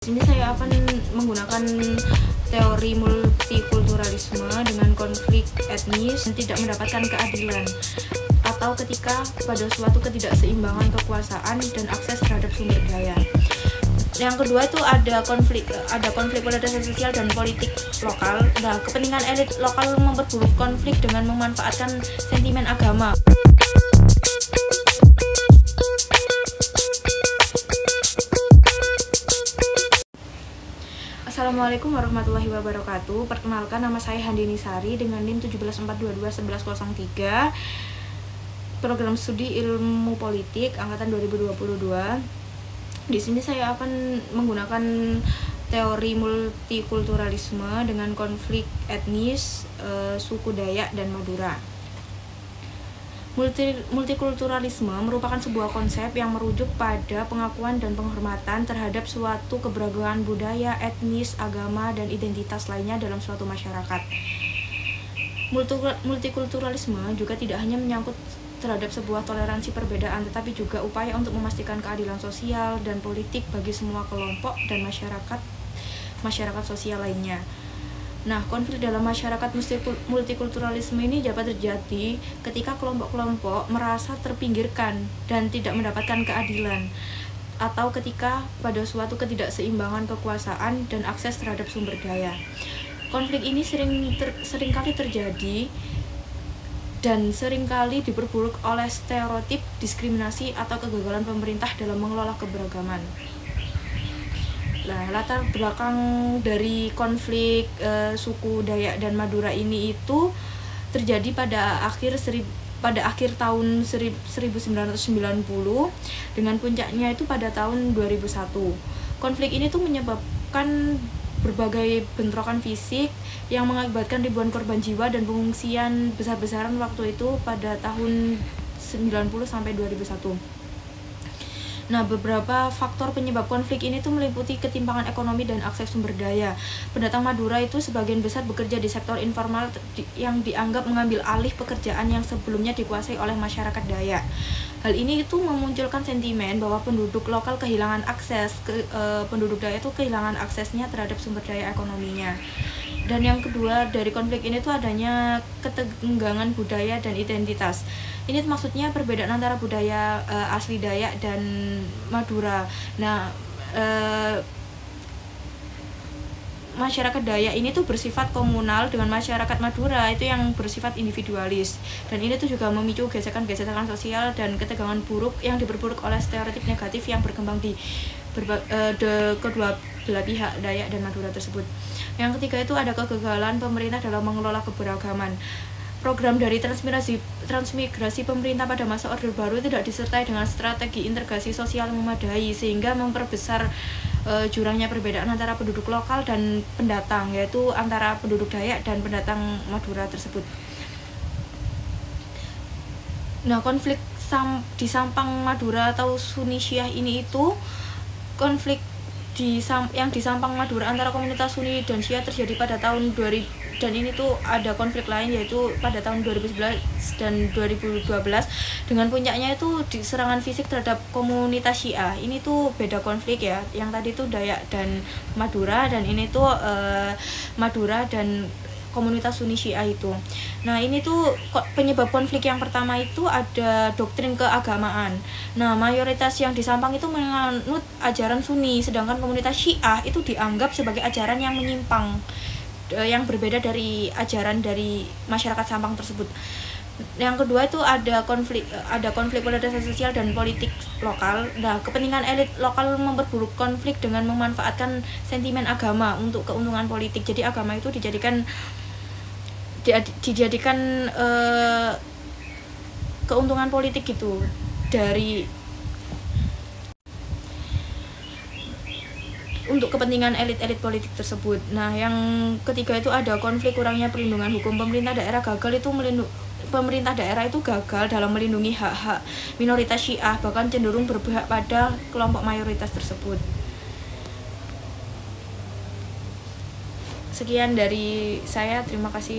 Ini saya akan menggunakan teori multikulturalisme dengan konflik etnis yang tidak mendapatkan keadilan, atau ketika pada suatu ketidakseimbangan kekuasaan dan akses terhadap sumber daya. Yang kedua itu ada konflik polarisasi sosial dan politik lokal. Nah, kepentingan elit lokal memperburuk konflik dengan memanfaatkan sentimen agama. Assalamualaikum warahmatullahi wabarakatuh. Perkenalkan, nama saya Handini Sari dengan NIM 174221103, program studi ilmu politik angkatan 2022. Di sini saya akan menggunakan teori multikulturalisme dengan konflik etnis, suku Dayak dan Madura. Multikulturalisme merupakan sebuah konsep yang merujuk pada pengakuan dan penghormatan terhadap suatu keberagaman budaya, etnis, agama, dan identitas lainnya dalam suatu masyarakat. Multikulturalisme juga tidak hanya menyangkut terhadap sebuah toleransi perbedaan, tetapi juga upaya untuk memastikan keadilan sosial dan politik bagi semua kelompok dan masyarakat sosial lainnya. Nah, konflik dalam masyarakat multikulturalisme ini dapat terjadi ketika kelompok-kelompok merasa terpinggirkan dan tidak mendapatkan keadilan, atau ketika pada suatu ketidakseimbangan kekuasaan dan akses terhadap sumber daya. Konflik ini seringkali terjadi dan seringkali diperburuk oleh stereotip, diskriminasi, atau kegagalan pemerintah dalam mengelola keberagaman. Nah, latar belakang dari konflik suku Dayak dan Madura ini itu terjadi pada akhir tahun 1990 dengan puncaknya itu pada tahun 2001. Konflik ini tuh menyebabkan berbagai bentrokan fisik yang mengakibatkan ribuan korban jiwa dan pengungsian besar-besaran waktu itu pada tahun 90 sampai 2001. Nah, beberapa faktor penyebab konflik ini tuh meliputi ketimpangan ekonomi dan akses sumber daya. Pendatang Madura itu sebagian besar bekerja di sektor informal yang dianggap mengambil alih pekerjaan yang sebelumnya dikuasai oleh masyarakat Dayak. Hal ini itu memunculkan sentimen bahwa penduduk lokal kehilangan akses, penduduk Dayak itu kehilangan aksesnya terhadap sumber daya ekonominya. Dan yang kedua dari konflik ini tuh adanya ketegangan budaya dan identitas. Ini maksudnya perbedaan antara budaya asli Dayak dan Madura. Nah, masyarakat Dayak ini tuh bersifat komunal dengan masyarakat Madura itu yang bersifat individualis. Dan ini tuh juga memicu gesekan-gesekan sosial dan ketegangan buruk yang diperburuk oleh stereotip negatif yang berkembang di kedua belah pihak Dayak dan Madura tersebut. Yang ketiga itu ada kegagalan pemerintah dalam mengelola keberagaman. Program dari transmigrasi pemerintah pada masa Orde Baru tidak disertai dengan strategi integrasi sosial yang memadai, sehingga memperbesar jurangnya perbedaan antara penduduk lokal dan pendatang, yaitu antara penduduk Dayak dan pendatang Madura tersebut. Nah, konflik di Sampang Madura atau Sunni Syiah ini itu konflik yang di Sampang Madura antara komunitas Sunni dan Syiah terjadi pada tahun 2000, dan ini tuh ada konflik lain yaitu pada tahun 2011 dan 2012 dengan puncaknya itu di serangan fisik terhadap komunitas Syiah. Ini tuh beda konflik ya, yang tadi tuh Dayak dan Madura, dan ini tuh Madura dan komunitas Sunni Syiah itu. Nah, ini tuh penyebab konflik yang pertama itu ada doktrin keagamaan. Nah, mayoritas yang di Sampang itu menganut ajaran Sunni, sedangkan komunitas Syiah itu dianggap sebagai ajaran yang menyimpang, yang berbeda dari ajaran dari masyarakat Sampang tersebut. Yang kedua itu ada konflik polarisasi sosial dan politik lokal. Nah, kepentingan elit lokal memperburuk konflik dengan memanfaatkan sentimen agama untuk keuntungan politik. Jadi agama itu dijadikan keuntungan politik gitu untuk kepentingan elit-elit politik tersebut. Nah, yang ketiga itu ada konflik kurangnya perlindungan hukum. Pemerintah daerah itu gagal dalam melindungi hak-hak minoritas Syiah, bahkan cenderung berpihak pada kelompok mayoritas tersebut. Sekian dari saya, terima kasih.